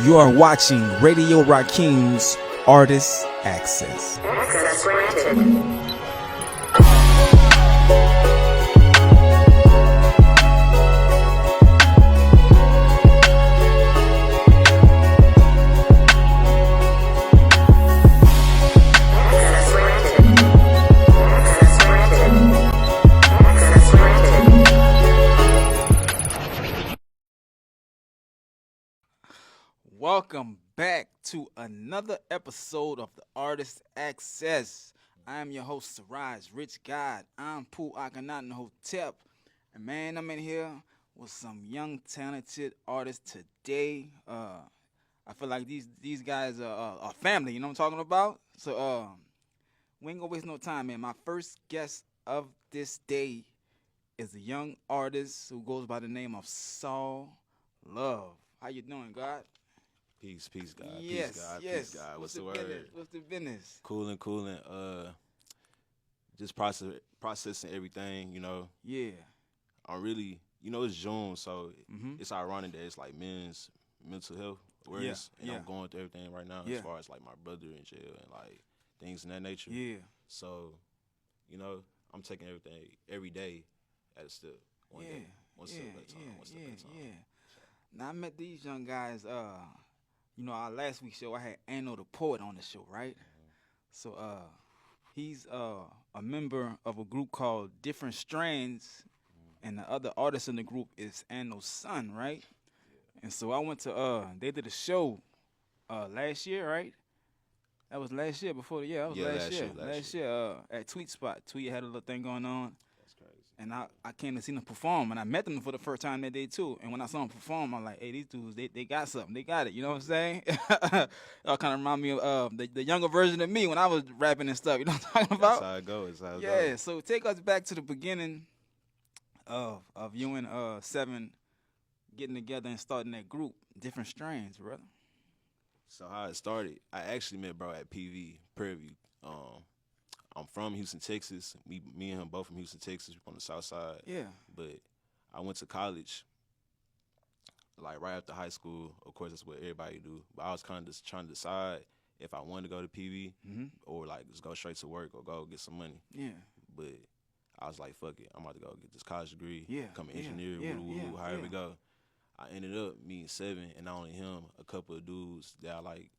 You are watching Radio Rakim's Artist Access. Access granted. Welcome back to another episode of the Artist Access. I am your host, Siraj Rich God. I'm Pool Akhenaten Hotel. And man, I'm in here with some young, talented artists today. I feel like these guys are family, you know what I'm talking about? So we ain't gonna waste no time, man. My first guest of this day is a young artist who goes by the name of Saul Love. How you doing, God? Peace, God. Yes, peace, God. yes. Peace, God. What's the business? word? What's the business? Cooling. Just processing everything, you know. Yeah. I'm really, it's June, so Mm-hmm. it's ironic that it's like men's mental health awareness, and yeah. I'm going through everything right now as far as like my brother in jail and like things in that nature. Yeah. So, I'm taking everything every day at a step. One day. One step at a time. One step at a time. Yeah. Now I met these young guys. Our last week's show I had Anno the Poet on the show, right? Mm-hmm. So he's a member of a group called Different Strands, and the other artist in the group is Anno's son, right? Yeah. And so I went to they did a show last year, right? That was last year before the year. That was last year at Tweet Spot. Tweet had a little thing going on. That's crazy. And I came to see them perform, and I met them for the first time that day too. And when I saw them perform, I'm like, hey, these dudes, they got something. They got it. You know what I'm saying? Y'all kind of remind me of the younger version of me when I was rapping and stuff. You know what I'm talking about? That's how it goes. Yeah, so take us back to the beginning of you and Seven getting together and starting that group, Different Strands, brother. So how it started, I actually met bro at PV, Prairie View. I'm from Houston, Texas. Me and him both from Houston, Texas. We're on the south side. Yeah. But I went to college, like right after high school. Of course, that's what everybody do. But I was kind of just trying to decide if I wanted to go to PV or like just go straight to work or go get some money. Yeah. But I was like, fuck it. I'm about to go get this college degree, become an Yeah. engineer, however Yeah. it go. I ended up meeting Seven, and not only him, a couple of dudes that I like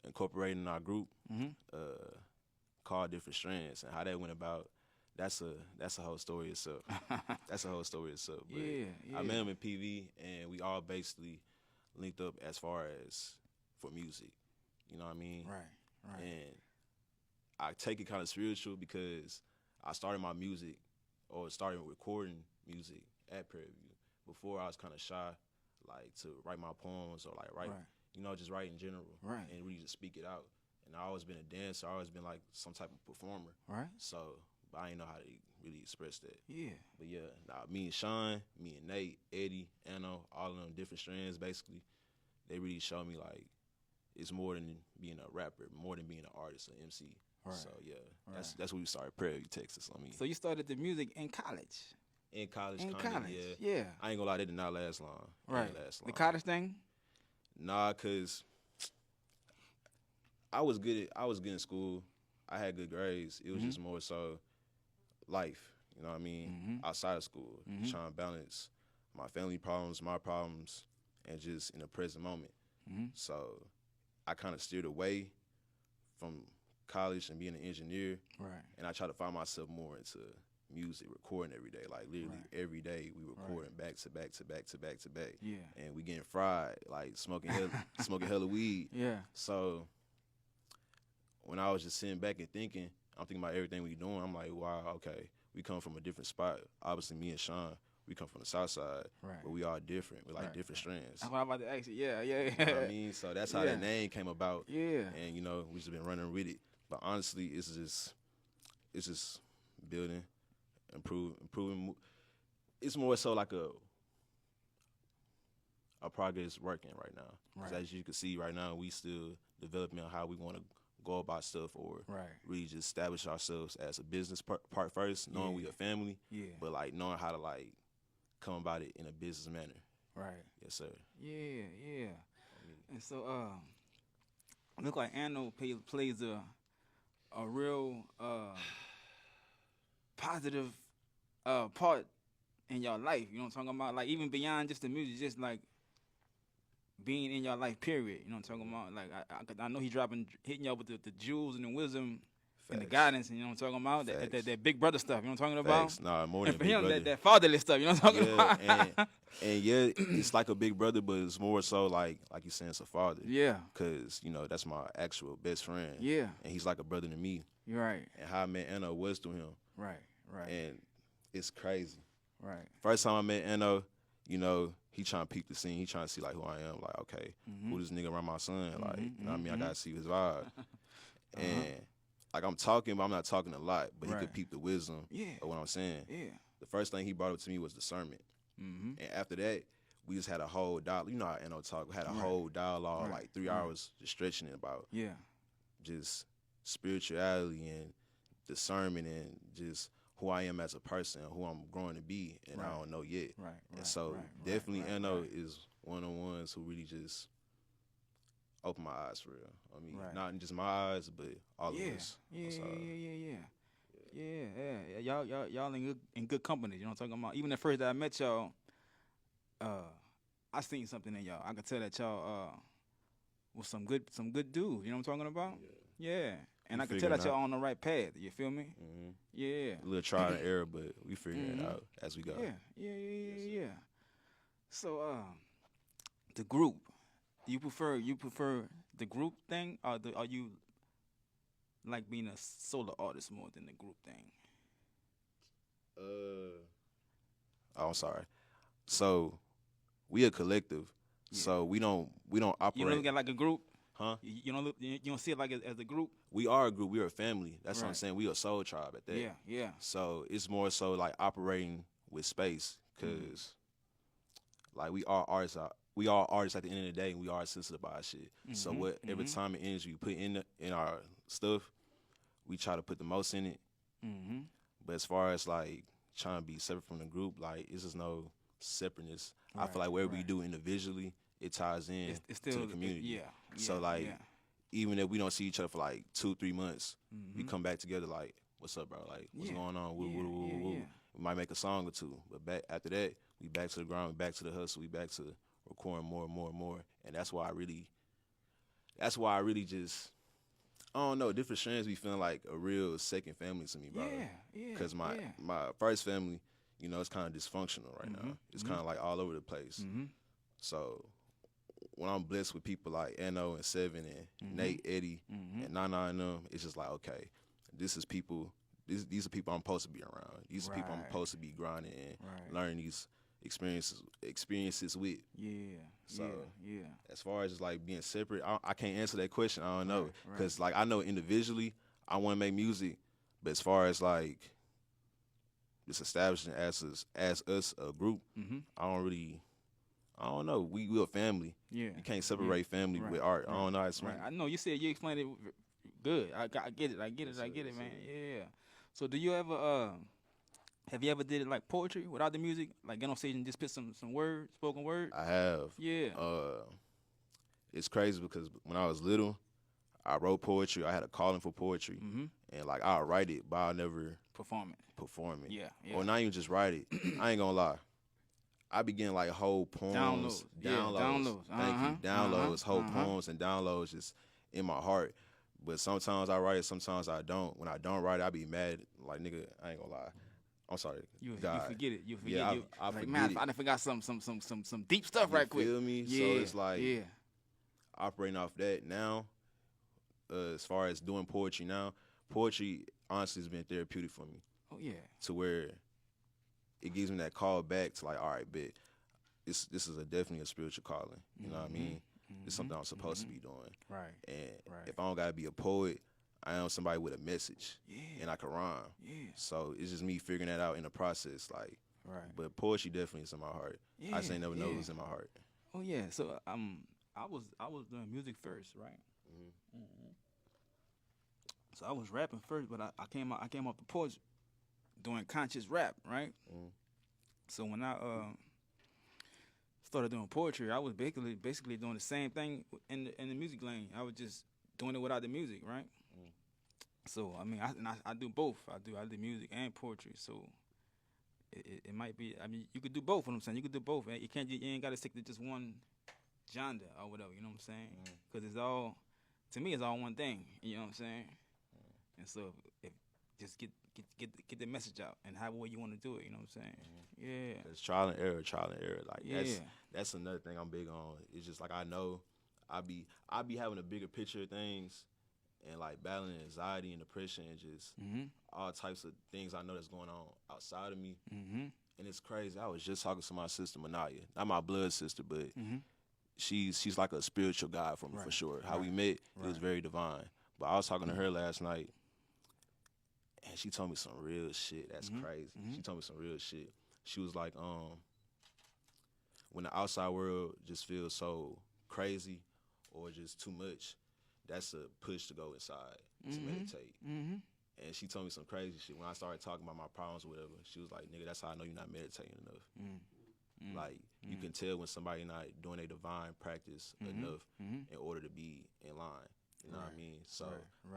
incorporating in our group. Called Different Strands, and how that went about, that's a whole story itself. That's a whole story itself. But Yeah. I met him in PV, and we all basically linked up as far as for music. You know what I mean? Right. And I take it kind of spiritual because I started my music or started recording music at Prairie View. Before I was kind of shy, like to write my poems or like write, just write in general, and really just speak it out. And I always been a dancer. I always been like some type of performer. Right. So, but I didn't know how to really express that. Yeah. But yeah, me and Sean, me and Nate, Eddie, Anno, all of them Different Strands, basically, they really showed me like it's more than being a rapper, more than being an artist, an MC. Right. So yeah, that's where we started, Prairie View, Texas. So you started the music in college. In college, yeah. I ain't gonna lie, they did not last long. Right. The college thing? Nah, cause I was good in school. I had good grades. It was just more so life, you know what I mean? Outside of school, trying to balance my family problems, my problems, and just in the present moment. So I kind of steered away from college and being an engineer. Right. And I try to find myself more into music, recording every day. Like literally every day we recording back to back. Yeah. And we getting fried, like smoking hella weed. Yeah. So when I was just sitting back and thinking, I'm thinking about everything we doing. I'm like, wow, okay, we come from a different spot. Obviously, me and Sean, we come from the south side, but we all different. We're like different strands. That's what I'm about to ask you. Yeah. You know what I mean? So that's how that name came about. Yeah. And we just been running with it. But honestly, it's just building, improving. It's more so like a progress working right now. Right. As you can see right now, we still developing on how we want to go about stuff or really just establish ourselves as a business part first, knowing we a family, but like knowing how to like come about it in a business manner. Right. Yes, sir. Yeah. And so, look like Anno plays a real positive part in your life. You know what I'm talking about? Like even beyond just the music, just like being in your life. Period. You know what I'm talking about? Like I know he's hitting y'all with the jewels and the wisdom. And the Facts. guidance, you know what I'm talking about? That big brother stuff, you know what I'm talking about? Facts. Nah, more And than for big him, brother. that fatherly stuff, you know what I'm talking about? and yeah, it's like a big brother, but it's more so like you saying it's a father. Yeah. Cause that's my actual best friend. Yeah. And he's like a brother to me. You're right. And how I met Anno was through him. Right. And it's crazy. Right. First time I met Anno, he trying to peep the scene. He trying to see like who I am. Like, okay, who this nigga around my son? Like, you know what I mean? I gotta see his vibe. And like I'm talking, but I'm not talking a lot. But he could peep the wisdom of what I'm saying. Yeah. The first thing he brought up to me was discernment. And after that, we just had a whole dialogue. You know how Anno talk. We had a whole dialogue, like 3 hours, just stretching it about just spirituality and discernment and just who I am as a person, who I'm growing to be, and I don't know yet. And so definitely Anno is one of the ones who really just opened my eyes for real. I mean, not just my eyes, but all of us. Yeah. Y'all in good company. You know what I'm talking about? Even the first that I met y'all, I seen something in y'all. I could tell that y'all was some good dudes. You know what I'm talking about? Yeah. And I could tell that y'all on the right path. You feel me? Yeah. A little trial and error, but we figuring it out as we go. Yeah. So, the group. You prefer the group thing, or are you like being a solo artist more than the group thing? Oh, I'm sorry. So we a collective. So we don't operate. You don't look at like a group, huh? You don't see it like as a group. We are a group. We are a family. That's what I'm saying. We a soul tribe at that. Yeah. So it's more so like operating with space, cause like we are artists. We are artists at the end of the day, and we are sensitive about our shit. So whatever time and energy we put in our stuff, we try to put the most in it. But as far as like trying to be separate from the group, like it's just no separateness. I feel like whatever we do individually, it ties in It's still to the community. So like, even if we don't see each other for like 2-3 months, we come back together like, what's up, bro? Like, what's going on? Woo. We might make a song or two, but back after that, we back to the grind, we back to the hustle, we back to recording more and more and more. And that's why I really just, I don't know, different Strands be feeling like a real second family to me, bro. Because my first family, it's kind of dysfunctional right now. It's kind of like all over the place. So when I'm blessed with people like Anno and Seven and Nate, Eddie, and Nana and them, it's just like, okay, these are people I'm supposed to be around. These are people I'm supposed to be grinding and learning these experiences with. So as far as just like being separate, I can't answer that question. I don't know, because like I know individually I want to make music, but as far as like just establishing as us a group, I don't know. We a family. You can't separate family with art. I don't know how to explain. I know you said you explained it good. I get it, man. Yeah. So do you ever have you ever did it like poetry without the music? Like get on stage and just put some words, spoken word? I have. Yeah. It's crazy because when I was little, I wrote poetry. I had a calling for poetry. And like I'll write it, but I'll never perform it. Yeah. Or not even just write it. I ain't gonna lie. I be getting like whole poems, downloads. Thank you. Downloads, whole poems and downloads just in my heart. But sometimes I write it, sometimes I don't. When I don't write it, I be mad. Like, nigga, I ain't gonna lie. I'm sorry. You forget it. You forget yeah, it. I like, forget man, it. I done forgot some deep stuff right quick. You feel me? Yeah. So it's like operating off that now, as far as doing poetry now, poetry honestly has been therapeutic for me. Oh, yeah. To where it gives me that call back to like, all right, bet, this is definitely a spiritual calling. You know what I mean? It's something I'm supposed to be doing. Right. And if I don't gotta be a poet, I am somebody with a message. And I can rhyme. So it's just me figuring that out in the process. Like, but poetry definitely is in my heart. I just ain't never know it was in my heart. Oh yeah. So I was doing music first, right? So I was rapping first, but I came off the porch doing conscious rap, right? So when I started doing poetry, I was basically doing the same thing in the music lane. I was just doing it without the music, right? So I mean, I do both. I do music and poetry. So it might be. I mean, you could do both. What I'm saying, you could do both. You can't. You ain't got to stick to just one genre or whatever. You know what I'm saying? Because it's all, to me, it's all one thing. You know what I'm saying? And so if just get the message out and how way you want to do it. You know what I'm saying? Yeah. It's trial and error. Like Yeah. that's another thing I'm big on. It's just like I know I be having a bigger picture of things and like battling anxiety and depression and just all types of things I know that's going on outside of me. And it's crazy. I was just talking to my sister Manaya, not my blood sister, but she's like a spiritual guide for me for sure. How we met, it was very divine. But I was talking to her last night, and she told me some real shit. That's crazy. She told me some real shit. She was like, when the outside world just feels so crazy or just too much, that's a push to go inside to meditate. And she told me some crazy shit. When I started talking about my problems or whatever, she was like, nigga, that's how I know you're not meditating enough. Like, you can tell when somebody not doing a divine practice enough in order to be in line. You know what I mean? So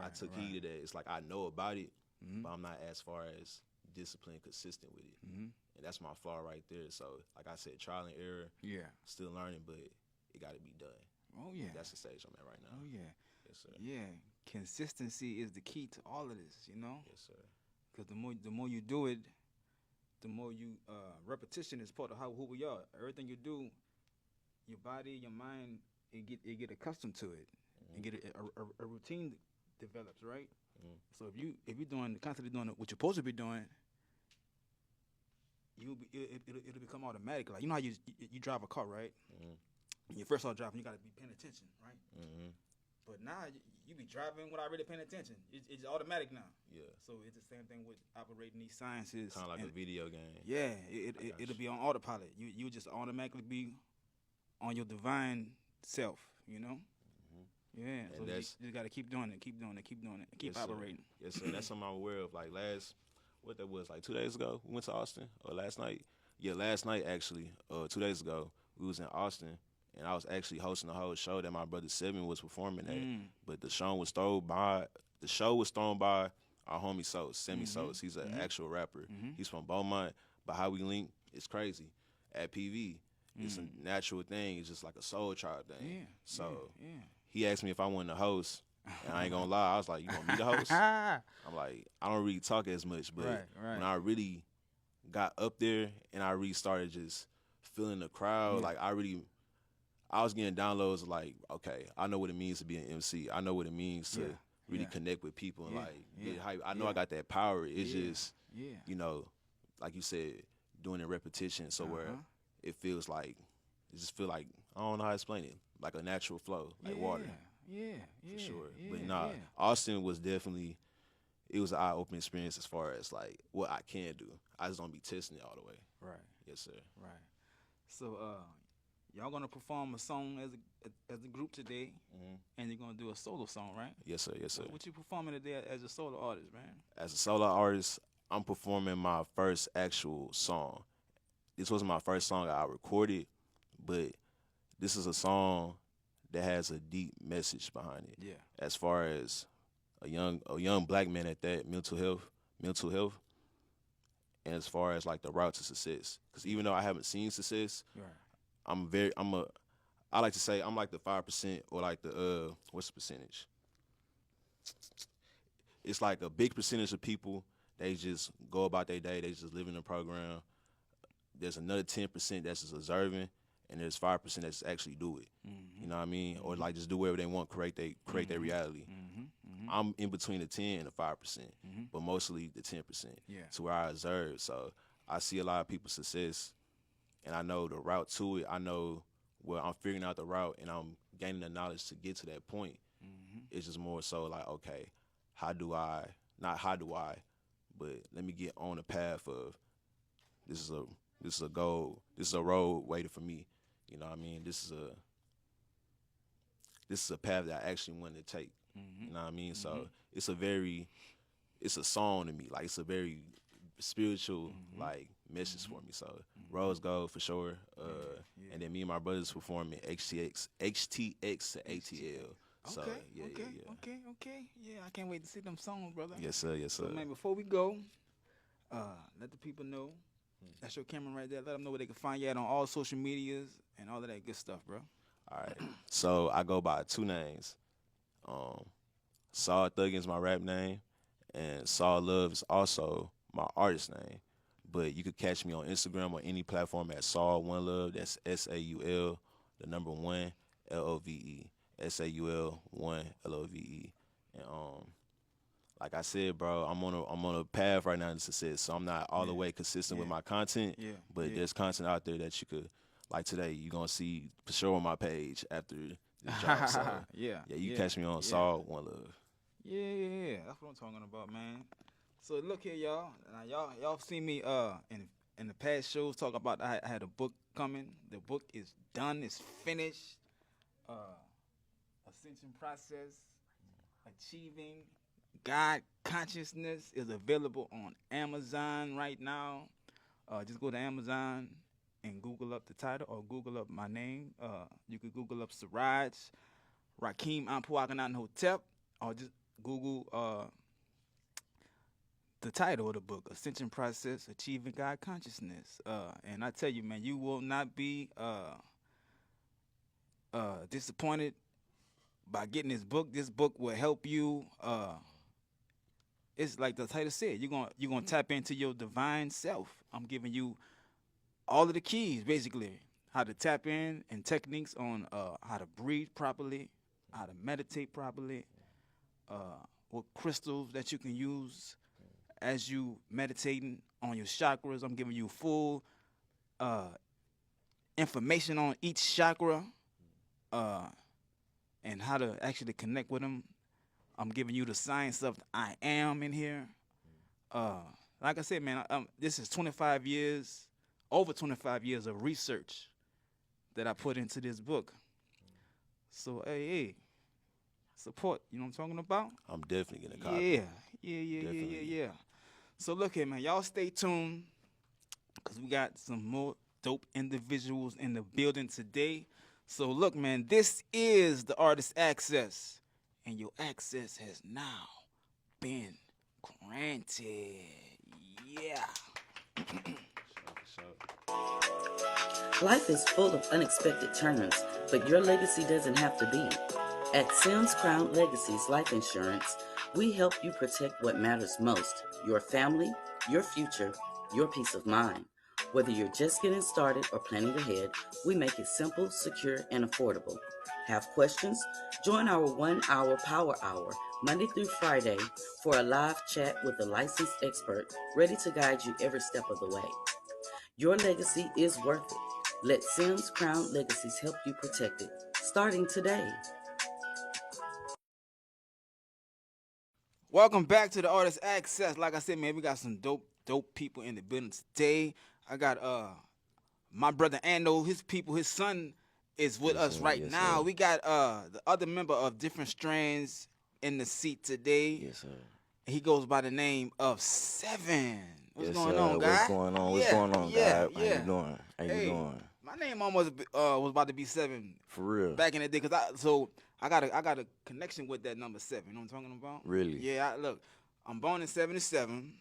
I took heed to that. It's like I know about it, but I'm not as far as disciplined, consistent with it. And that's my flaw right there. So, like I said, trial and error, still learning, but it got to be done. Oh, yeah. That's the stage I'm at right now. Oh, yeah. Yes, sir. Yeah. Consistency is the key to all of this, you know? Yes, sir. Because the more you do it, the more you, repetition is part of who we are. Everything you do, your body, your mind, it get accustomed to it. And get a routine develops, right? So if you're constantly doing what you're supposed to be doing, it'll become automatic. Like, you know how you drive a car, right? When you first start driving, you got to be paying attention, right? But now you be driving without really paying attention. It's automatic now. Yeah. So it's the same thing with operating these sciences. Kind of like a video game. Yeah, it'll be on autopilot. You just automatically be on your divine self, you know? Yeah, and so you got to keep doing it, keep operating. Yes, sir. That's something I'm aware of. Like what that was, like 2 days ago, we went to Austin, or last night? Yeah, last night actually, 2 days ago, we was in Austin, and I was actually hosting a whole show that my brother Seven was performing at. But the show was thrown by our homie Sos, Semi Sos. He's an actual rapper. He's from Beaumont, but how we link is crazy. At PV, it's a natural thing. It's just like a soul tribe thing. Yeah. So yeah. he asked me if I wanted to host, and I ain't gonna lie, I was like, you want me to host? I'm like, I don't really talk as much, but when I really got up there and I really started just feeling the crowd, like I was getting downloads of like, okay, I know what it means to be an MC. I know what it means to really connect with people and get hype. I know I got that power. It's just, you know, like you said, doing it repetition, so where it feels like, it just feel like, I don't know how to explain it, like a natural flow, like water. For sure. But Austin was definitely, it was an eye-opening experience as far as like what I can do. I just don't be testing it all the way. Right. Yes, sir. Right. So y'all gonna perform a song as a group today, and you're gonna do a solo song, right? Yes, sir. Yes, sir. What you performing today as a solo artist, man? As a solo artist, I'm performing my first actual song. This wasn't my first song I recorded, but this is a song that has a deep message behind it. Yeah. As far as a young black man at that, mental health, and as far as like the route to success. Because even though I haven't seen success, I like to say I'm like the 5% or like the what's the percentage? It's like a big percentage of people, they just go about their day, they just live in the program. There's another 10% that's just observing, and there's 5% that's actually do it. You know what I mean? Or like just do whatever they want, create their reality. I'm in between the 10 and the 5%, but mostly the 10%. Yeah. To where I observe. So I see a lot of people's success, and I know the route to it. I know where I'm figuring out the route, and I'm gaining the knowledge to get to that point. It's just more so like, okay, not how do I, but let me get on the path of this is a goal, this is a road waiting for me. You know what I mean? This is a path that I actually want to take. You know what I mean? So it's a song to me. Like, it's a very spiritual like message for me. So Rose Gold for sure. And then me and my brothers performing HTX to ATL. So Okay. Yeah, I can't wait to see them songs, brother. Yes sir, yes sir. So man, before we go, let the people know. That's your camera right there. Let them know where they can find you at on all social medias and all of that good stuff, bro. All right. So I go by 2 names. Saul Thuggin's my rap name, and Saul Love is also my artist name. But you could catch me on Instagram or any platform at Saul One Love. That's SAUL, the number 1 LOVE. SAUL 1 LOVE. And like I said, bro, I'm on a path right now to success. So I'm not all the way consistent with my content. Yeah. But there's content out there that you could, like today, you're gonna see for sure on my page after this drop. So you catch me on Saul One Love. Yeah. That's what I'm talking about, man. So look here, y'all. Now, y'all seen me in the past shows talk about I had a book coming. The book is done. It's finished. Ascension Process, Achieving God Consciousness is available on Amazon right now. Just go to Amazon and Google up the title or Google up my name. You could Google up Siraj Rakim Ampuaganan Hotep, or just Google the title of the book, Ascension Process, Achieving God Consciousness. And I tell you, man, you will not be disappointed by getting this book. This book will help you. It's like the title said, you're gonna tap into your divine self. I'm giving you all of the keys, basically, how to tap in and techniques on how to breathe properly, how to meditate properly, what crystals that you can use as you meditating on your chakras. I'm giving you full information on each chakra and how to actually connect with them. I'm giving you the science of I am in here. Like I said, man, this is over 25 years of research that I put into this book. So, hey, support, you know what I'm talking about? I'm definitely gonna copy. Yeah. So look here, man, y'all stay tuned, because we got some more dope individuals in the building today. So look, man, this is the Artist Access, and your access has now been granted. Yeah. Life is full of unexpected turns, but your legacy doesn't have to be. At Sims Crown Legacies Life Insurance, we help you protect what matters most: your family, your future, your peace of mind. Whether you're just getting started or planning ahead, we make it simple, secure, and affordable. Have questions? Join our 1-hour Power Hour, Monday through Friday, for a live chat with a licensed expert ready to guide you every step of the way. Your legacy is worth it. Let Sims Crown Legacies help you protect it, starting today. Welcome back to the Artist Access. Like I said, man, we got some dope people in the building today. I got my brother Ando, his son is with us right now. We got the other member of different strands in the seat today. Yes, sir. He goes by the name of Seven. What's Yes, going sir. on, guy? What's going on? What's going on, guy? How you doing? How you Hey, doing? my name almost was about to be Seven For real? back in the day, I got a connection with that number 7. You know what I'm talking about? Really? Yeah. Look, I'm born in '77.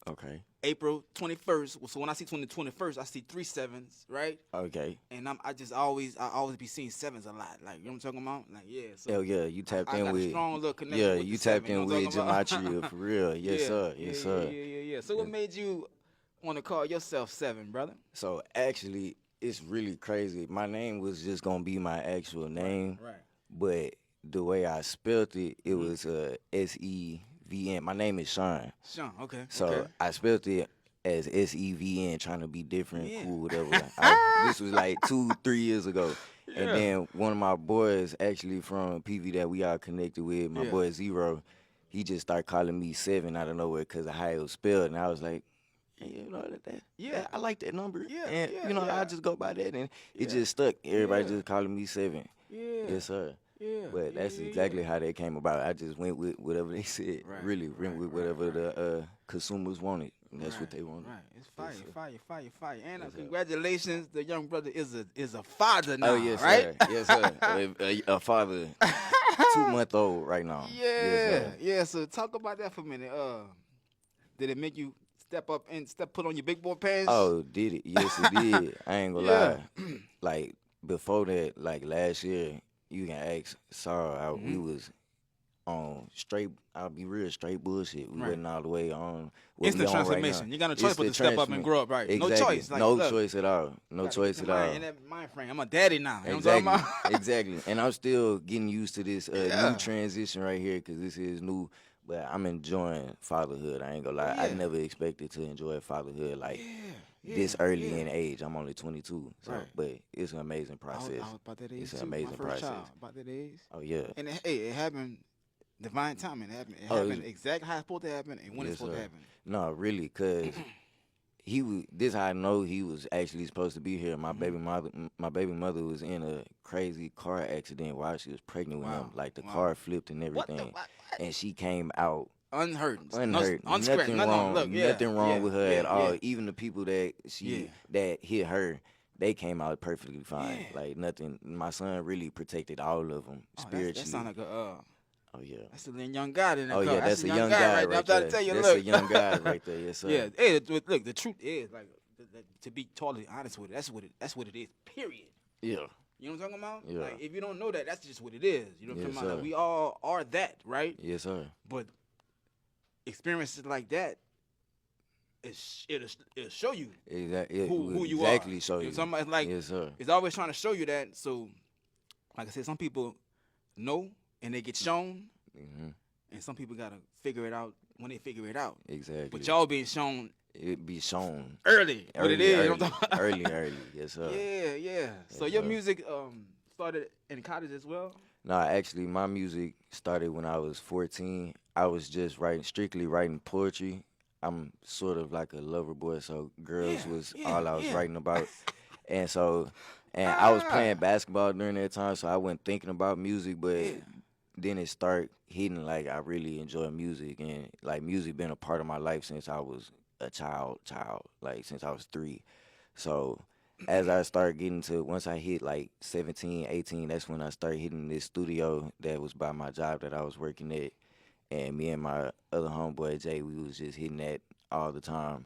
Okay. April 21st. So when I see 21st, I see 3 sevens, right? Okay. And I always be seeing 7s a lot. Like, you know what I'm talking about? Like, yeah. So Hell yeah, you tapped I in got with. a strong little connection Yeah, with you the tapped 7, you know in what I'm with talking about? gematria for real. Yes, sir. Yes, sir. Yeah. So what made you want to call yourself 7, brother? So actually, it's really crazy. My name was just gonna be my actual name, Right. but the way I spelled it, it was SEVN. My name is Sean. Sean, okay. So okay. I spelled it as SEVN, trying to be different, Yeah. cool, whatever. This was like 2-3 years ago. And then one of my boys, actually from PV that we all connected with, my boy Zero, he just started calling me 7 out of nowhere because of how it was spelled. And I was like, hey, you know, that I like that number. Yeah, And, you know, I just go by that. And it just stuck. Everybody just calling me 7. Yeah. Yes, sir. Yeah. But that's exactly how that came about. I just went with whatever they said. Right, Really went with whatever the consumers wanted. That's what they want. Right. It's fire, Yes, sir. fire. And Yes, sir. congratulations, the young brother is a father now, Oh yes, right? sir. Yes, sir. A father, 2-month-old right now. Yeah, Yes, sir. yeah. So talk about that for a minute. Did it make you step up and put on your big boy pants? Oh, did it? Yes, it did. I ain't gonna Yeah. lie. Like before that, like last year, you can ask Sarah. We was on straight. I'll be real, straight bullshit. We Right. wasn't all the way on. What Instant we on transformation. Right now. You got no choice but to Instant step up and grow up, right? Exactly. No choice. Like, no look, choice at all. No gotta choice get at your mind all. in that mind frame. I'm a daddy now. You know Exactly. what I'm talking about? Exactly. And I'm still getting used to this Yeah. new transition right here because this is new. But I'm enjoying fatherhood. I ain't gonna lie. I Yeah. never expected to enjoy fatherhood like Yeah, this early yeah. in age. I'm only 22, so Right. but it's an amazing I was process. about that age It's an too. amazing My first process. child, about that age. Oh yeah. And it happened divine timing. It happened. It Oh, happened it's- exactly how it's supposed to happen and when it's Yes, supposed to sir. happen. No, really, cause he was. This how I know he was actually supposed to be here. My baby mother was in a crazy car accident while she was pregnant with Wow. him. Like the Wow. car flipped and What the everything, what? and she came out Unhurt. unhurt. Unscratched. Nothing wrong. Look, yeah, Nothing wrong yeah, with her yeah, at all. yeah. Even the people that that hit her, they came out perfectly fine. Yeah. Like nothing. My son really protected all of them Oh, spiritually. that sound like a Oh yeah. that's a little young guy in that Oh car. yeah, that's a young guy guy right there. I'm right trying there. to tell you, That's look. a young guy right there. Yes sir. Yeah. Hey, look, the truth is like to be totally honest with it, that's what it is. Period. Yeah. You know what I'm talking about? Yeah. Like if you don't know that, that's just what it is. You know what I'm Yes, talking about? sir. Like, we all are that, right? Yes sir. But experiences like that, it'll show you Exactly. who you exactly are. show You know you. what I'm talking about? It's like Yes sir. it's always trying to show you that. So, like I said, some people know and they get shown, hmm and some people gotta figure it out when they figure it out. Exactly. But y'all being shown it be shown early what it is. You know what I'm talking about? early. Yes sir. Yeah. So Yes, your sir. music started in college as well. No, actually, my music started when I was 14. I was just strictly writing poetry. I'm sort of like a lover boy, so girls was all I was writing about. And so, I was playing basketball during that time, so I wasn't thinking about music, but then it started hitting like I really enjoy music, and like music been a part of my life since I was a child, like since I was 3. So as I started getting to, once I hit like 17, 18, that's when I started hitting this studio that was by my job that I was working at. And me and my other homeboy, Jay, we was just hitting that all the time.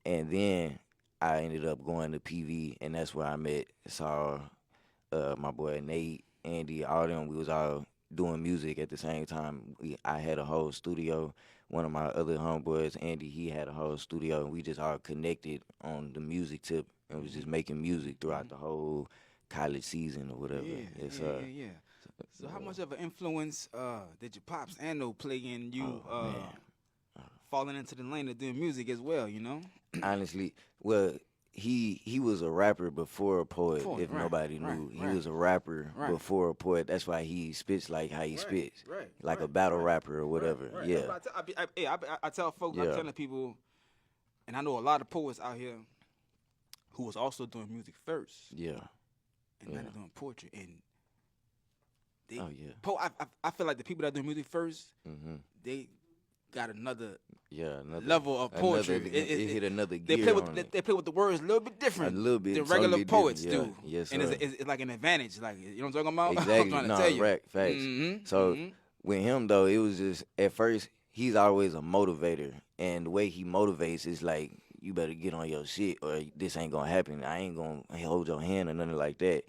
And then I ended up going to PV, and that's where I met, saw my boy Nate, Andy, all them. We was all doing music at the same time. I had a whole studio. One of my other homeboys, Andy, he had a whole studio, and we just all connected on the music tip and was just making music throughout the whole college season or whatever. Yeah. So how much of an influence did your pops Ando play in you falling into the lane of doing music as well? You know. Honestly, well, he was a rapper before a poet. If right, nobody knew, right. he was a rapper Right. before a poet. That's why he spits like how he spits, like a right, battle rapper or whatever. Right. Yeah, That's what I tell folks, I'm Yeah. telling people, and I know a lot of poets out here who was also doing music first, yeah. and now they're doing poetry. And they, Oh yeah. I feel like the people that do music first, Mm-hmm. they got another Yeah, another level of poetry. It hit another They gear play on with it. they play with the words a little bit different, A little bit, than regular totally poets different, do. yeah. Yes, and sir. it's like an advantage, like you know what I'm talking about. Exactly. I'm trying to No, tell you. facts. Mhm, So mhm. with him though, it was just at first he's always a motivator, and the way he motivates is like you better get on your shit or this ain't gonna happen. I ain't gonna hold your hand or nothing like that.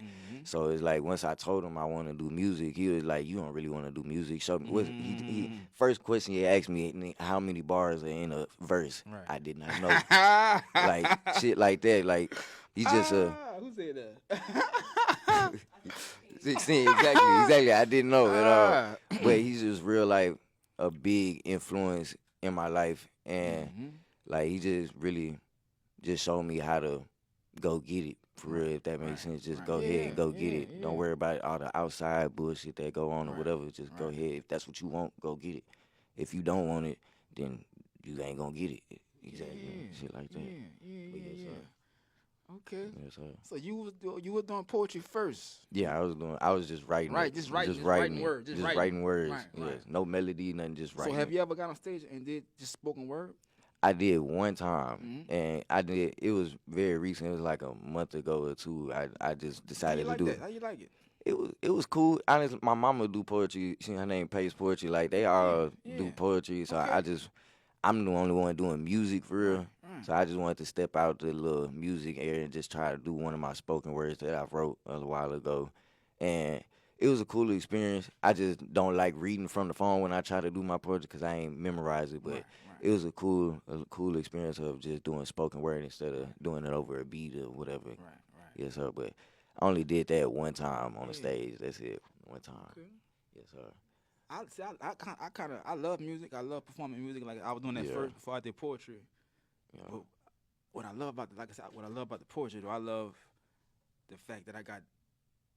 So it's like once I told him I want to do music, he was like, "You don't really want to do music? Show me." He first question he asked me, how many bars are in a verse? Right. I did not know. Like shit like that. Like he just who said that? See, exactly. I didn't know at all. Ah. But he's just real life a big influence in my life, and like he just really just showed me how to go get it for real. If that makes sense, just go ahead and go get it. Don't worry about all the outside bullshit that go on or whatever. Just go ahead. If that's what you want, go get it. If you don't want it, then you ain't gonna get it. Exactly, shit like that. Yeah. Okay. Yes, sir. So you were doing poetry first. Yeah, I was just writing. Right, it. just writing it. words, just writing words. Right. Yes, no melody, nothing, just writing. So have it. you ever got on stage and did just spoken word? I did one time, and I did. It was very recent. It was like a month ago or two. I just How you decided to like do that? it. How you like it? It was cool. Honestly, my mama do poetry. Her name Pace Poetry. Like they all Yeah. do poetry. So Okay. I'm the only one doing music for real. Right. So I just wanted to step out the little music area and just try to do one of my spoken words that I wrote a while ago. And it was a cool experience. I just don't like reading from the phone when I try to do my poetry because I ain't memorize it. But Right. it was a cool experience of just doing spoken word instead of doing it over a beat or whatever. Right. Yes, sir. But I only did that one time on the Yeah. stage. That's it. One time. Okay. Yes, sir. I love music. I love performing music. Like I was doing that Yeah. first before I did poetry. Yeah. But what I love about like I said, what I love about the poetry, though, I love the fact that I got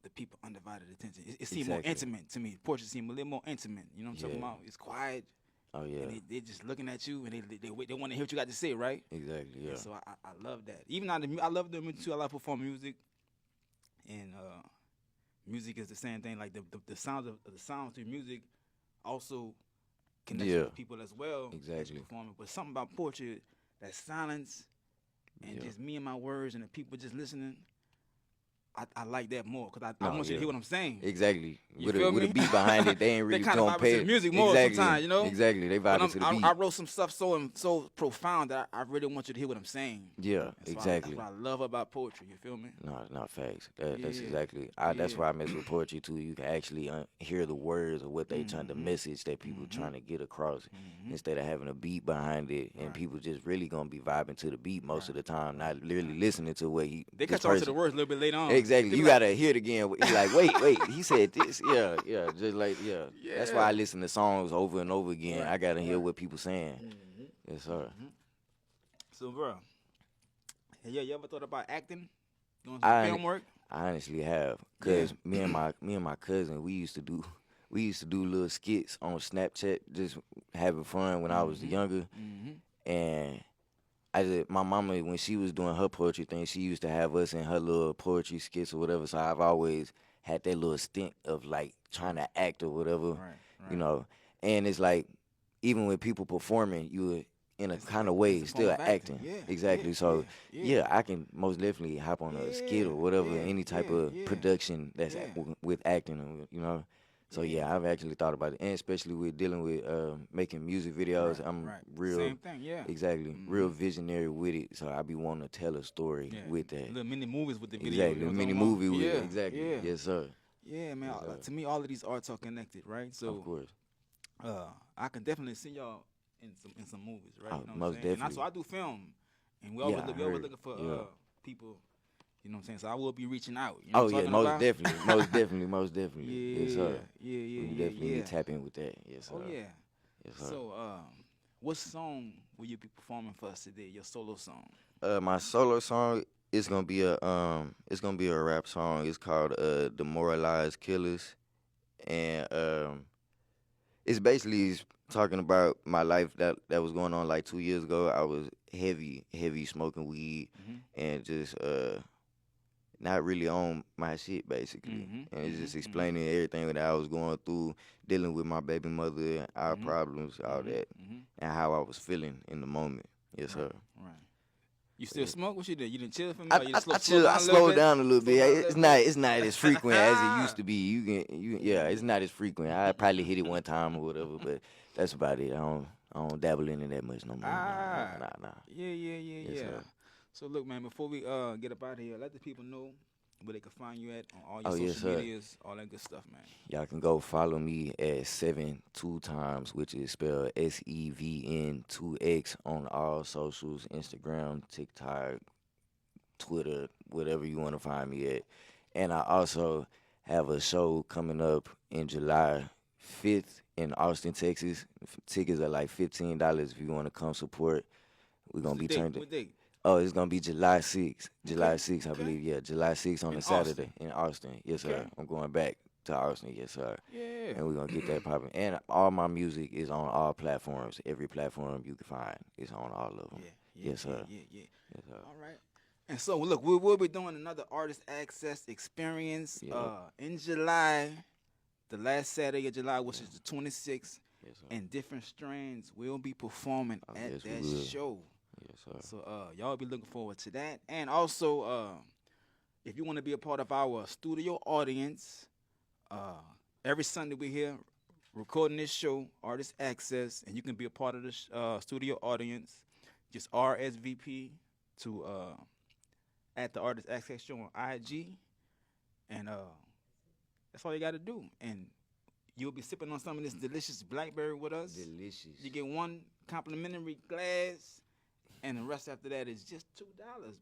the people undivided attention. It seemed more Exactly. intimate to me. Poetry seemed a little more intimate. You know what I'm talking Yeah. about? It's quiet. Oh yeah. And they just looking at you, and they want to hear what you got to say, right? Exactly. Yeah. And so I love that. Even I love doing music too. I love performing music, and music is the same thing. Like the sounds of the sounds through music also connects Yeah. with people as well. As Exactly. you performing, but something about poetry, that silence, and Yeah. just me and my words, and the people just listening. I like that more because I No, want you to yeah. hear what I'm saying. Exactly. You With feel a me? beat behind it, they ain't They really kinda gonna vibe pay to the music more exactly. sometimes, you know? Exactly. They But vibe to the beat. I wrote some stuff so profound that I really want you to hear what I'm saying. Yeah, And so exactly. that's what I love about poetry. You feel me? No, not facts. That's Yeah. exactly. That's Yeah. why I mess with poetry too. You can actually hear the words of what they trying, the message that people trying to get across, instead of having a beat behind it, and Right. people just really gonna be vibing to the beat most of the time, not literally listening to what he. They this catch on to the person- words a little bit later on. Exactly. They be You like, gotta hear it again. You're like, wait, he said this. Yeah, just like That's why I listen to songs over and over again. I gotta hear what people saying. Yes, sir. So, bro, you ever thought about acting, doing some I- film work? I honestly have, cause me and my cousin, we used to do little skits on Snapchat, just having fun when I was younger, and my mama, when she was doing her poetry thing, she used to have us in her little poetry skits or whatever. So I've always had that little stint of like trying to act or whatever, you know. And it's like even with people performing, you in a kind of way it's a form still of acting. acting. Yeah, Exactly. yeah, So yeah. I can most definitely hop on a skit or whatever, any type of production that's with acting, you know. So yeah, I've actually thought about it, and especially with dealing with making music videos, I'm real Same thing, yeah. exactly real visionary with it. So I be wanting to tell a story with that. Little mini movies with the video. Exactly, you know a what mini I'm talking movie about? with Yeah, it. Exactly. Yeah. Yes, sir. Yeah, man. Yes, sir. To me, all of these arts are connected, right? So, Of course. I can definitely see y'all in some movies, right? Oh, You know what most I'm saying? definitely. So I do film, and we Yeah, always I we always heard. looking for Yeah. people. You know what I'm saying? So I will be reaching out. You know Oh what I'm yeah, talking most about? definitely, most definitely. Yeah, Yes, sir. yeah, We can definitely yeah. tap in with that. Yes, sir. Oh yeah. Yes, sir. So, what song will you be performing for us today? Your solo song? My solo song is gonna be a rap song. It's called "Demoralized Killers," and it's basically talking about my life that was going on like 2 years ago. I was heavy smoking weed and just not really on my shit basically, and it's just explaining everything that I was going through, dealing with my baby mother, our problems, all that, and how I was feeling in the moment. Yes, sir. Right. You still smoke? What you did? You didn't chill for me? I, Or you I, slow, I, slow chill, down I a little slowed bit? down a little Slow bit. down a It's little not bit? as frequent as it used to be. It's not as frequent. I probably hit it one time or whatever, but that's about it. I don't dabble in it that much no more. Nah. Yeah. Yes, sir. So look, man, before we get up out of here, let the people know where they can find you at on all your Oh, yes, social sir. medias, all that good stuff, man. Y'all can go follow me at 7-2times, which is spelled SEVN2X on all socials, Instagram, TikTok, Twitter, whatever you want to find me at. And I also have a show coming up in July 5th in Austin, Texas. Tickets are like $15 if you want to come support. We're going to be turned. What date? Oh, it's going to be July 6th. July Okay, 6th, I okay. believe. Yeah, July 6th on In a Saturday in Austin. Yes, Okay. sir. I'm going back to Austin. Yes, sir. Yeah. And we're going to get that popping. And all my music is on all platforms. Every platform you can find is on all of them. Yes, sir. Yeah. Yes, sir. All right. And so, look, we will be doing another Artist Access experience Yeah. in July, the last Saturday of July, which is the 26th. Yes, sir. and different Strands will be performing at yes, we that will. show. Yes, sir. So y'all be looking forward to that. And also, if you want to be a part of our studio audience, every Sunday we're here recording this show, Artist Access, and you can be a part of the studio audience. Just RSVP to at the Artist Access Show on IG, and that's all you got to do. And you'll be sipping on some of this delicious blackberry with us. Delicious. You get one complimentary glass, and the rest after that is just $2.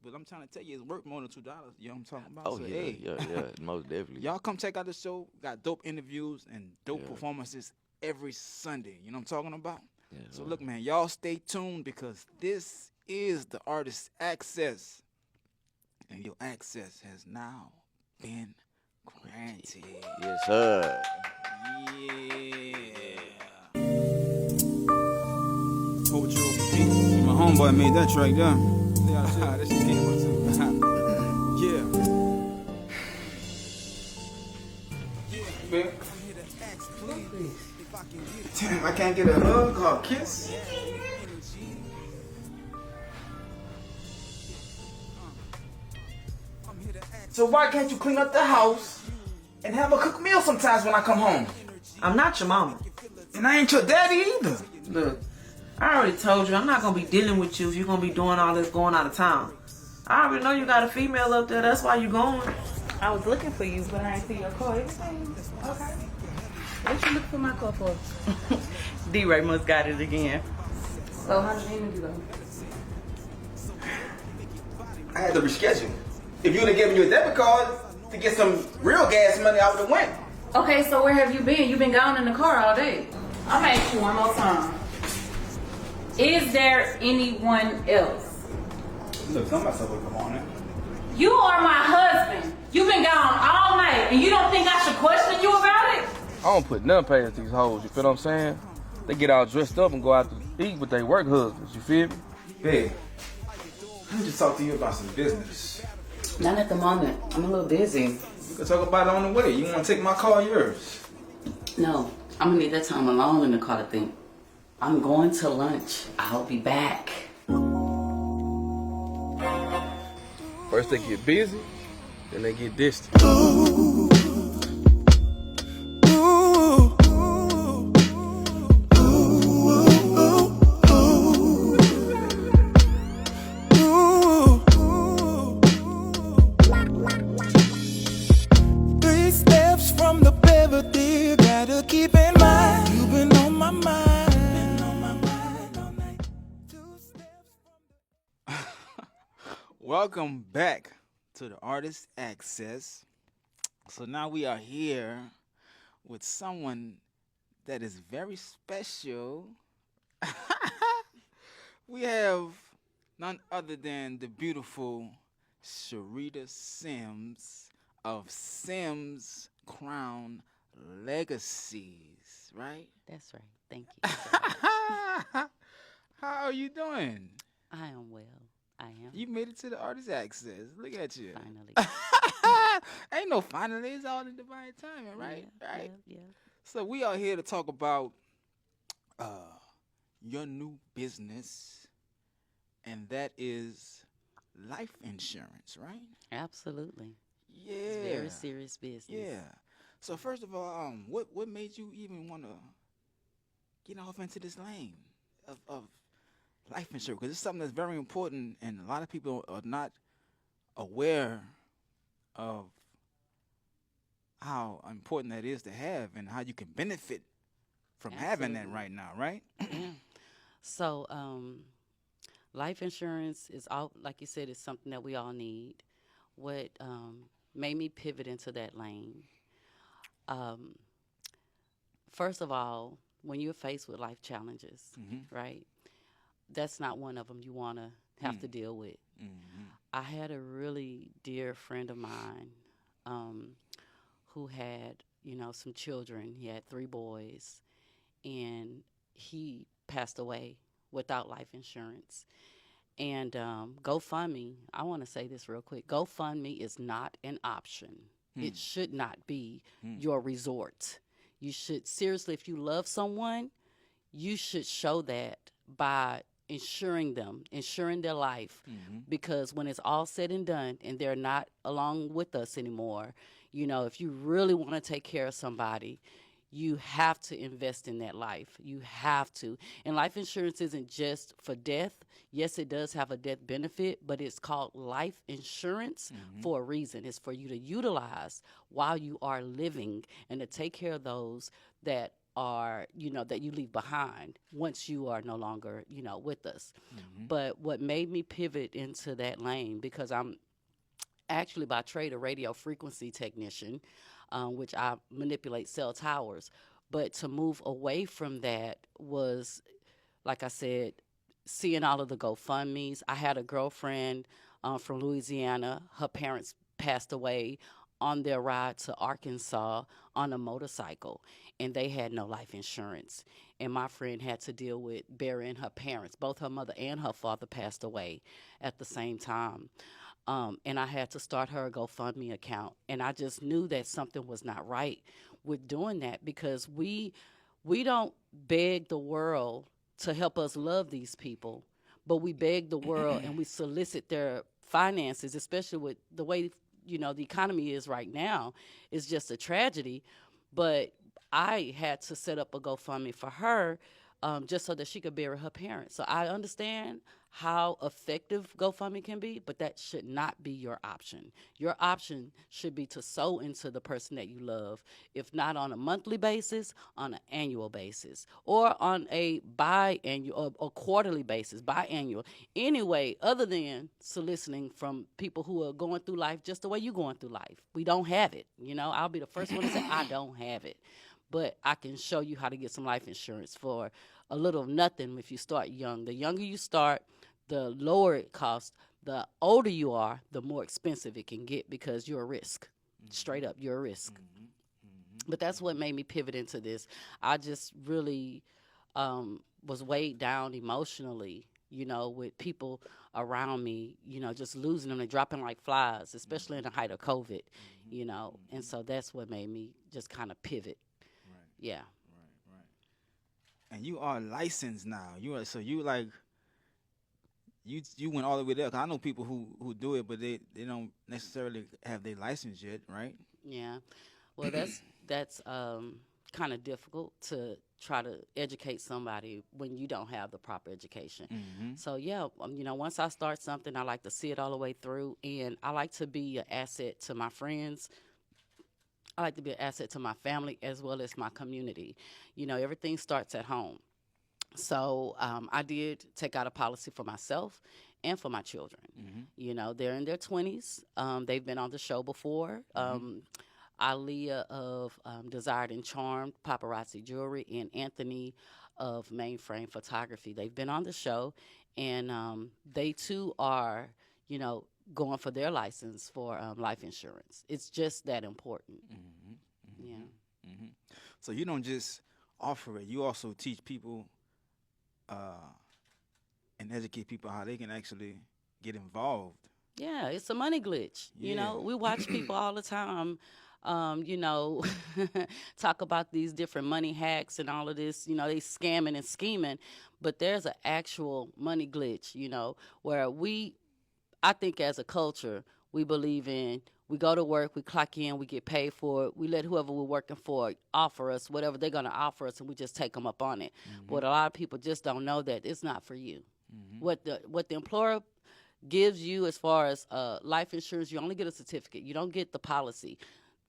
But I'm trying to tell you, it's worth more than $2. You know what I'm talking about? Oh, So, yeah, hey, yeah, most definitely. y'all come check out the show. Got dope interviews and dope Yeah. performances every Sunday. You know what I'm talking about? Yeah, So sir. look, man, y'all stay tuned because this is the Artist Access, and your access has now been granted. Yes, sir. Yeah. Poetry over beat. My homeboy made that track there. That shit came up too. Yeah. Yeah. Damn, I can't get a hug or a kiss. So why can't you clean up the house and have a cooked meal sometimes when I come home? I'm not your mama. And I ain't your daddy either. Look, I already told you I'm not gonna be dealing with you if you're gonna be doing all this going out of town. I already know you got a female up there, that's why you going. I was looking for you, but I ain't see your car. Everything okay? What you looking for my car for? D-Ray must got it again. So how did the interview go? I had to reschedule. If you would have given you a debit card to get some real gas money, I would have went. Okay, so where have you been? You've been gone in the car all day. I'm gonna ask you one more time. Is there anyone else? Look, don't mess up with come on now. You are my husband. You've been gone all night, and you don't think I should question you about it? I don't put nothing past these hoes, you feel what I'm saying? They get all dressed up and go out to eat with their work husbands, you feel me? Babe, let me just talk to you about some business. Not at the moment. I'm a little busy. We can talk about it on the way. You want to take my car or yours? No, I'm gonna need that time alone in the car to think. I'm going to lunch. I'll be back. First they get busy, then they get distant. Three steps from the pivot, you gotta keep in mind. You've been on my mind. Been on my mind all night. 2 steps from Welcome back to the Artist Access. So now we are here with someone that is very special. We have none other than the beautiful Sharita Sims of Sims Crown Legacies, right? That's right. Thank you. How are you doing? I am well. I am. You made it to the Artist Access. Look at you. Finally. Ain't no finally. It's all in divine timing, right? Yeah, right. Yeah. So we are here to talk about your new business, and that is life insurance, right? Absolutely. Yeah. It's very serious business. Yeah. So first of all, what made you even want to get off into this lane of life insurance? Because it's something that's very important, and a lot of people are not aware of how important that is to have and how you can benefit from having that Absolutely. right now, right? So, life insurance is all, like you said, is something that we all need. What made me pivot into that lane? First of all, when you're faced with life challenges, right? That's not one of them you want to have to deal with. I had a really dear friend of mine who had, some children. He had 3 boys, and he passed away without life insurance. And GoFundMe, I want to say this real quick. GoFundMe is not an option. It should not be your resort. You should, seriously, if you love someone, you should show that by insuring their life, because when it's all said and done and they're not along with us anymore, you know, if you really want to take care of somebody, you have to invest in that life. You have to. And life insurance isn't just for death. Yes, it does have a death benefit, but it's called life insurance for a reason. It's for you to utilize while you are living and to take care of those that are, you know, that you leave behind once you are no longer, you know, with us. But what made me pivot into that lane, because I'm actually by trade a radio frequency technician, which I manipulate cell towers. But to move away from that was, like I said, seeing all of the GoFundMes. I had a girlfriend from Louisiana. Her parents passed away on their ride to Arkansas on a motorcycle, and they had no life insurance. And my friend had to deal with burying her parents. Both her mother and her father passed away at the same time. And I had to start her a GoFundMe account. And I just knew that something was not right with doing that, because we don't beg the world to help us love these people, but we beg the world and we solicit their finances, especially with the way, you know, the economy is right now. It's just a tragedy. But I had to set up a GoFundMe for her, just so that she could bury her parents. So I understand how effective GoFundMe can be, but that should not be your option. Your option should be to sow into the person that you love, if not on a monthly basis, on an annual basis, or on a biannual or quarterly basis, biannual. Anyway, other than soliciting from people who are going through life just the way you're going through life. We don't have it. You know, I'll be the first one to say I don't have it. But I can show you how to get some life insurance for a little of nothing if you start young. The younger you start, the lower it costs. The older you are, the more expensive it can get, because you're a risk. Straight up, you're a risk. But that's what made me pivot into this. I just really was weighed down emotionally, you know, with people around me, you know, just losing them and dropping like flies, especially in the height of COVID, you know. And so that's what made me just kind of pivot. Yeah. Right. And you are licensed now. You are, so you like you went all the way there. 'Cause I know people who do it, but they don't necessarily have their license yet, right? Yeah. Well, that's kind of difficult to try to educate somebody when you don't have the proper education. So yeah, you know, once I start something, I like to see it all the way through, and I like to be an asset to my friends. I like to be an asset to my family as well as my community. You know, everything starts at home. So I did take out a policy for myself and for my children. You know, they're in their 20s. They've been on the show before. Aaliyah of Desired and Charmed Paparazzi Jewelry, and Anthony of Mainframe Photography. They've been on the show, and they too are, you know, going for their license for life insurance. It's just that important. Yeah. So you don't just offer it; you also teach people and educate people how they can actually get involved. Yeah, it's a money glitch. You know, we watch people all the time, you know, talk about these different money hacks and all of this. You know, they scamming and scheming, but there's an actual money glitch, you know, where I think as a culture, we believe in, we go to work, we clock in, we get paid for it, we let whoever we're working for offer us whatever they're going to offer us, and we just take them up on it. But a lot of people just don't know that it's not for you. What the employer gives you as far as life insurance, you only get a certificate. You don't get the policy.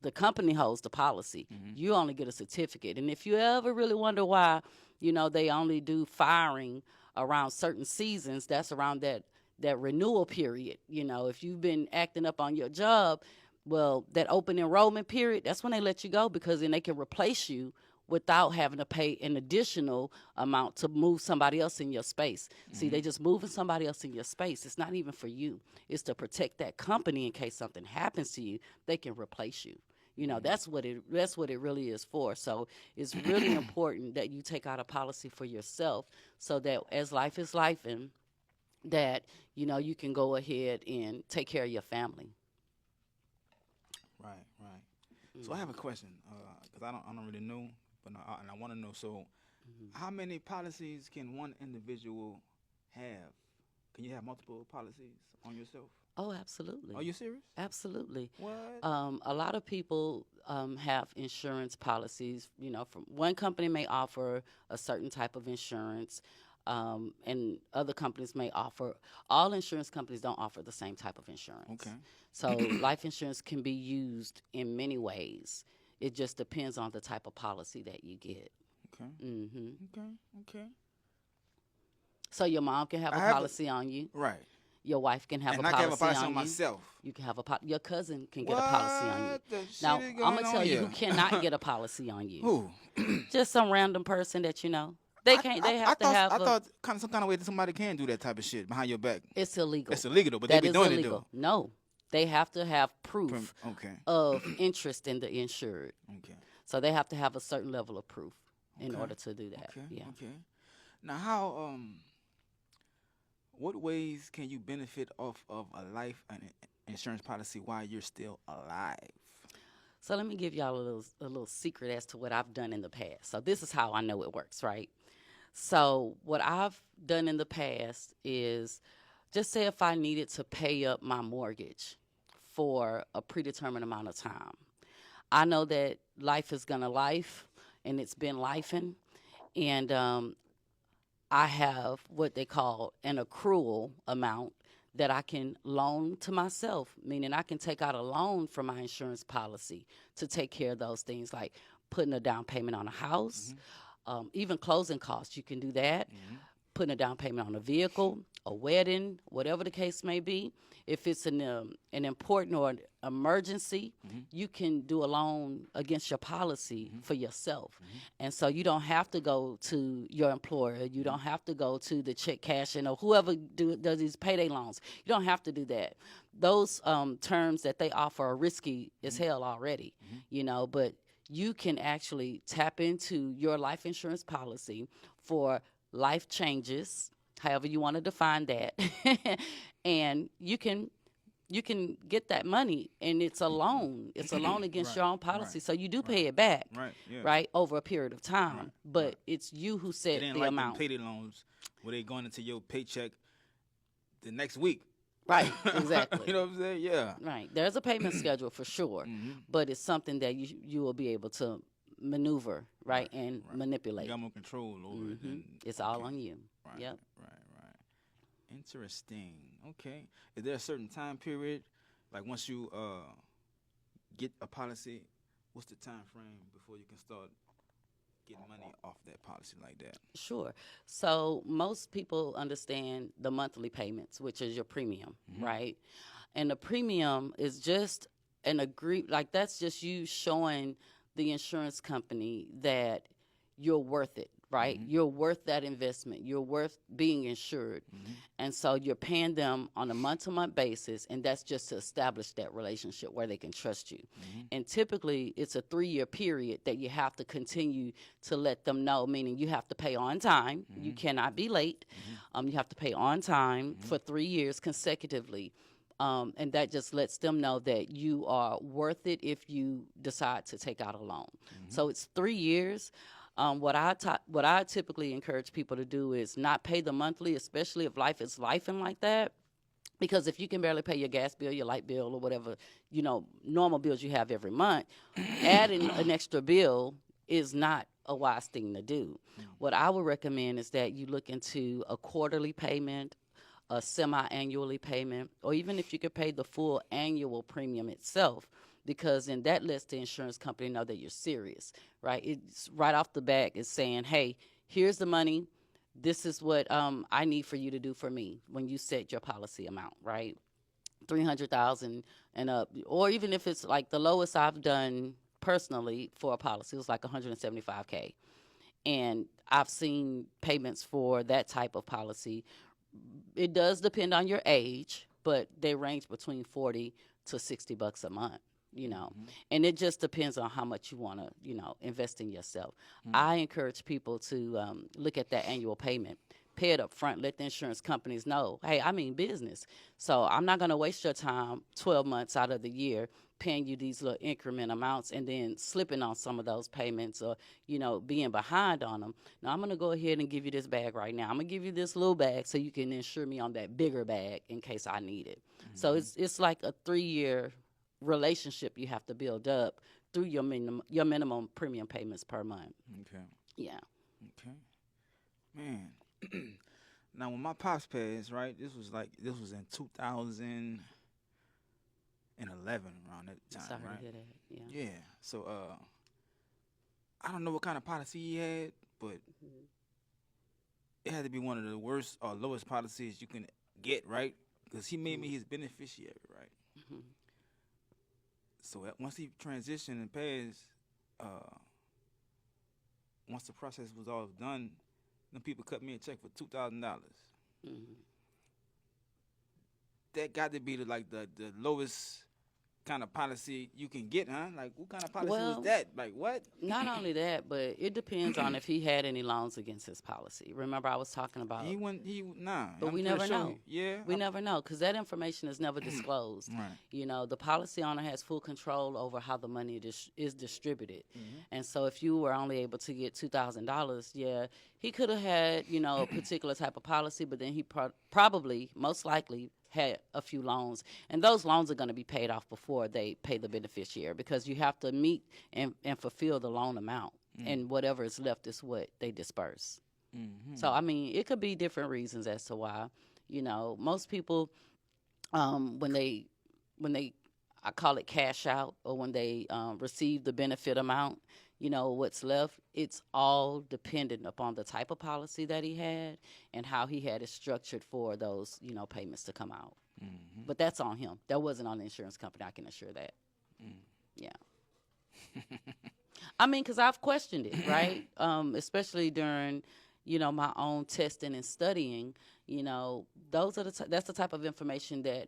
The company holds the policy. You only get a certificate. And if you ever really wonder why, you know, they only do firing around certain seasons, that's around that renewal period. You know, if you've been acting up on your job, well, that open enrollment period, that's when they let you go, because then they can replace you without having to pay an additional amount to move somebody else in your space. See, they just moving somebody else in your space. It's not even for you. It's to protect that company in case something happens to you. They can replace you. You know, that's what it really is for. So it's really important that you take out a policy for yourself, so that as life is life, and that, you know, you can go ahead and take care of your family. Right. So I have a question, because I don't really know, but I want to know. So How many policies can one individual have? Can you have multiple policies on yourself? Oh, absolutely. Are you serious? Absolutely. What? A lot of people have insurance policies. You know, from one company may offer a certain type of insurance, and other companies may offer. All insurance companies don't offer the same type of insurance. Okay. So life insurance can be used in many ways. It just depends on the type of policy that you get. Okay. hmm Okay. So your mom can have I a have a- policy on you. Right. Your wife can have And a I policy, can have a policy on on you. myself. You can have your cousin can get a policy on you. What the shit Now, is I'm going gonna on tell you here? who cannot get a policy on you. Who? Just some random person that you know. They can't. They have to have. I thought some kind of way that somebody can do that type of shit behind your back. It's illegal. It's illegal though, but That they be is doing illegal. it though. No, they have to have proof Okay. of interest in the insured. Okay. So they have to have a certain level of proof in Okay. order to do that. Okay. Yeah. Okay. Now, how what ways can you benefit off of a life and insurance policy while you're still alive? So let me give y'all a little secret as to what I've done in the past. So this is how I know it works, right? So what I've done in the past is just say if I needed to pay up my mortgage for a predetermined amount of time. I know that life is gonna life, and it's been lifing, and I have what they call an accrual amount that I can loan to myself, meaning I can take out a loan from my insurance policy to take care of those things like putting a down payment on a house, even closing costs. You can do that, putting a down payment on a vehicle, a wedding, whatever the case may be. If it's an important or an emergency, you can do a loan against your policy for yourself. And so you don't have to go to your employer. You don't have to go to the check cashing or whoever does these payday loans. You don't have to do that. Those terms that they offer are risky as hell already, you know, but you can actually tap into your life insurance policy for life changes, however you want to define that, and you can get that money, and it's a loan. It's a loan against your own policy, so you do pay it back, right, over a period of time. But it's you who set It ain't the like amount. them payday loans where they going into your paycheck the next week. Right, exactly. You know what I'm saying? Yeah. Right. There's a payment schedule for sure, but it's something that you will be able to maneuver, right, and manipulate. You got more control over it. It's all on you. Right, Yep. right. Interesting. Okay. Is there a certain time period, like once you get a policy, what's the time frame before you can start getting money off that policy like that? Sure. So most people understand the monthly payments, which is your premium, right? And the premium is just that's just you showing the insurance company that you're worth it, right? You're worth that investment. You're worth being insured. And so you're paying them on a month-to-month basis, and that's just to establish that relationship where they can trust you. And typically, it's a 3-year period that you have to continue to let them know, meaning you have to pay on time. You cannot be late. You have to pay on time for 3 years consecutively. And that just lets them know that you are worth it if you decide to take out a loan. So it's 3 years. What I typically encourage people to do is not pay the monthly, especially if life is lifing like that. Because if you can barely pay your gas bill, your light bill, or whatever, normal bills you have every month, adding an extra bill is not a wise thing to do. What I would recommend is that you look into a quarterly payment, a semi-annually payment, or even if you could pay the full annual premium itself, because then that lets the insurance company know that you're serious, right? It's right off the bat, it's saying, hey, here's the money. This is what I need for you to do for me when you set your policy amount, right? $300,000 and up, or even if it's like the lowest I've done personally for a policy was like $175K. And I've seen payments for that type of policy. It does depend on your age, but they range between $40 to $60 a month, and it just depends on how much you want to, invest in yourself. I encourage people to look at that annual payment, pay it up front. Let the insurance companies know, hey, I mean business. So I'm not going to waste your time 12 months out of the year paying you these little increment amounts and then slipping on some of those payments or, being behind on them. Now, I'm going to go ahead and give you this bag right now. I'm going to give you this little bag so you can insure me on that bigger bag in case I need it. So it's like a 3-year relationship you have to build up through your minimum premium payments per month. Okay. Yeah. Okay. Man. Now, when my pops passed, right, this was in 2011 around that time, Sorry right? to hear that. Yeah. Yeah. So, I don't know what kind of policy he had, but it had to be one of the worst or lowest policies you can get, right? Because he made me his beneficiary, right? Mm-hmm. So once he transitioned and passed, once the process was all done, them people cut me a check for $2,000. Mm-hmm. That got to be the lowest kind of policy you can get, huh? Like, what kind of policy was that? Like, what? Not only that, but it depends on if he had any loans against his policy. Remember, I was talking about. But we never know. Yeah, we never know because that information is never disclosed. Right. The policy owner has full control over how the money is distributed, and so if you were only able to get $2,000, yeah, he could have had a particular type of policy, but then he probably, most likely, had a few loans, and those loans are going to be paid off before they pay the beneficiary because you have to meet and fulfill the loan amount, and whatever is left is what they disperse. Mm-hmm. So, I mean, it could be different reasons as to why. Most people, when they, I call it cash out, or when they receive the benefit amount, what's left, it's all dependent upon the type of policy that he had and how he had it structured for those, payments to come out. Mm-hmm. But that's on him. That wasn't on the insurance company, I can assure that. Yeah. I mean, because I've questioned it, right? Especially during, my own testing and studying, that's the type of information that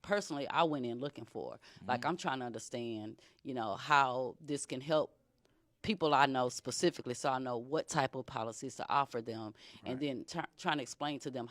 personally I went in looking for. Like, I'm trying to understand, how this can help people I know specifically, so I know what type of policies to offer them, and then trying to explain to them